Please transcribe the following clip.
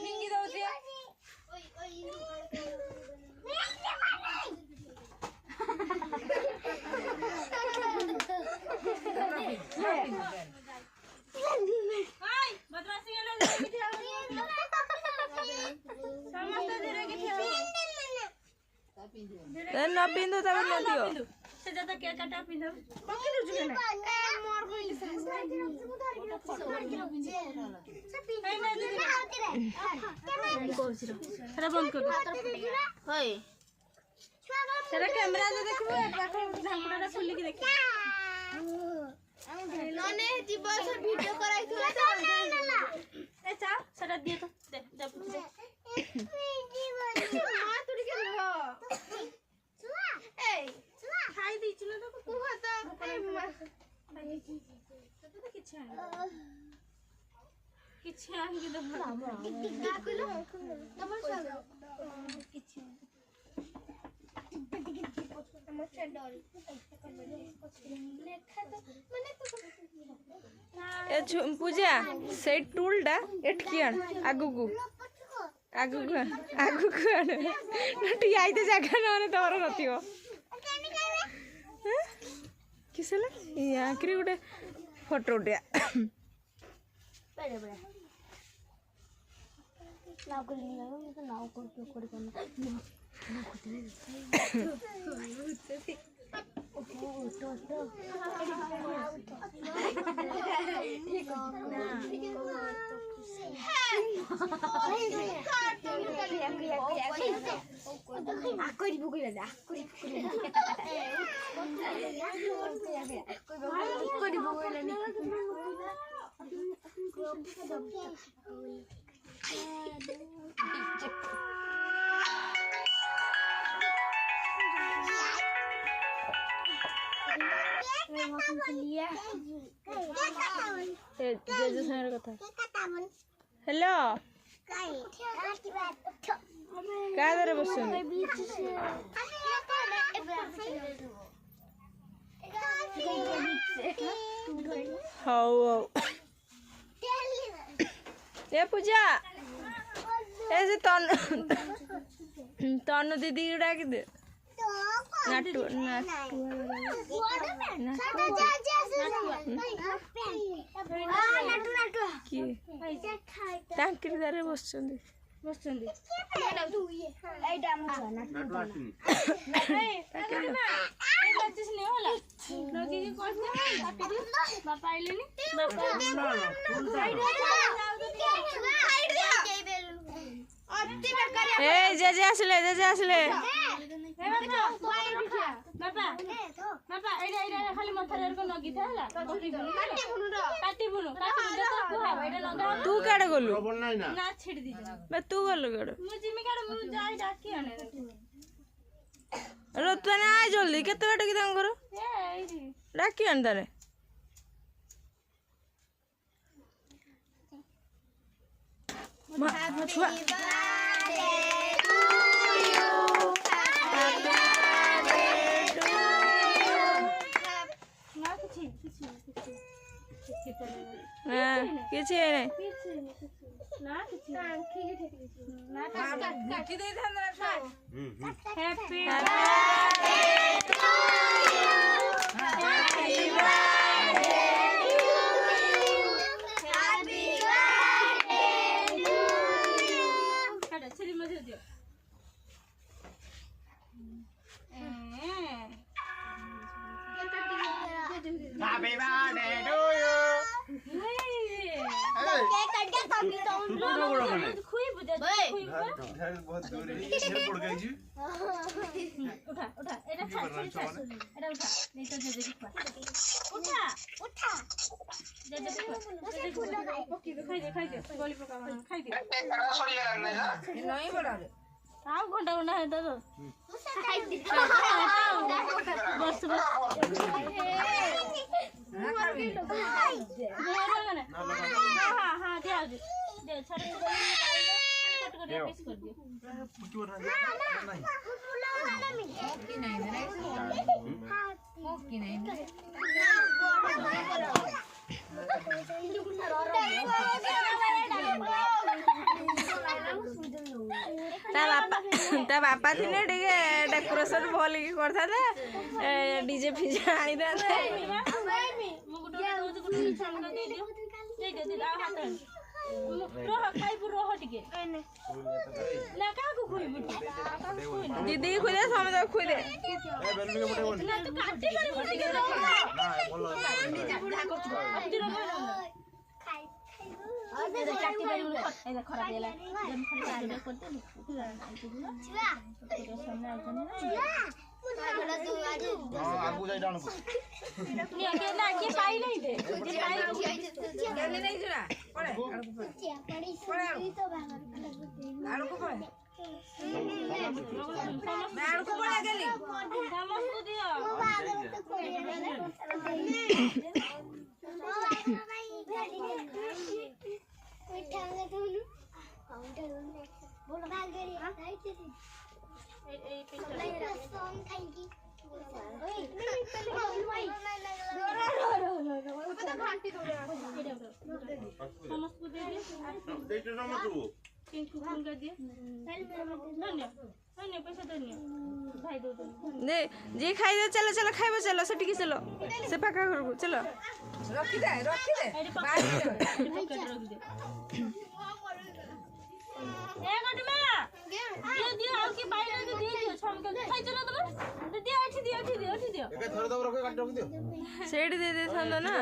फिंगी दउछे बदमाशी वाला समस्त धीरे की न पिंधु तब न दियो से ज्यादा क्या काटा पिंधो बाकी दो जुगे ना मोर कोइली से सेरा बंद कर दो होय सेरा कैमरा जे देखबो पाखो ढांगुड़ा खुली के देखि नने जीवा से वीडियो कराई थला तो ए चा सेरा दिए तो दे दे हां तुड़ी के लो ए खाई दी चलो तो तू हाता किछ आन के दो का कलो नमर साग किछ नमर चंडल लेखा तो माने तो ए पूजा से टूलटा एटकियान आगुगु आगुगु आगुगु नटी आइते जागा न माने तोर नथियो किसला या आखरी गोटे फोटो उठिया बड़े बड़े नाव कर नहीं गयो तो नाव कर तो कर करना जेजू संग कथा हेलो का दरे बसन हाउ ए पूजा ऐसे तनु दीदी डाक दे नाटू नाटू टांकी दारे बसचंदी बसचंदी बापा आइलेनी ए जेजे आसले बापा बापा एडा एडा खाली मथरे को नगी थाला काटी बुनु तो कुहा एडा नगा तू काडे गलु ना छिड़ दी बे तू गलु काडे मु जिमी काडे मु जाई डाकी आने रतने आ जल्दी केते बाटे की तंग करो ए एडी डाकी आन तारे छुआ किसी नहीं happy Happy birthday to you. बहुत दूर है ये पड़ गई जी उठा उठा एटा खा एटा उठा नहीं तो जे देखा उठा उठा जे देखा पक्की खाई दे गोली पका खाई दे सरिया करने जा नहीं बड़ा रे आओ घंटा घंटा है तो खाई दे बस बस हां हां दे आ दे छोड़ दे पीस कर दियो नहीं ତା ବାପା ଥିଲେ ଟିକେ ଡେକୋରେସନ ଭଲ କି କରିଥାନ୍ତେ ଡିଜେ ଫିଜେ ଆଣିଥାନ୍ତେ ମୁଁ ଗୋଟେ ଗୋଟେ ଛାମୁଣ୍ଡା ଦେଇଦିଅ ଦେଇଦିଅ ଆଉ ହାତ ରହ ଖାଇବୁ ରହ ଟିକେ ନା କାହାକୁ ଖୁଇବୁ ଦିଦି ଖୁଦେ ସମସ୍ତେ ଖୁଦେ ନା ତୁ କାଟି ପାରିବୁ ଟିକେ ରହ ଚାଟି ପାରିବୁନି ଖରାପ ହେଇଗଲା ଆଗକୁ ଯାଇ ଜାଣୁ ନା କିଏ ପାଇ ନାହିଁ ଦେ ସମସ୍ତଙ୍କୁ ଦିଅ जी खाई दे चलो चलो खाइबो चलो सेठी चलो से पाका घर को चलो रखी दे ए गटमा दियो और की पाई नहीं दियो छमके खाइ चलो तमे दियो दियो एका थोड़ा दब रखो काट रख दियो सेठी दे दे थांदो ना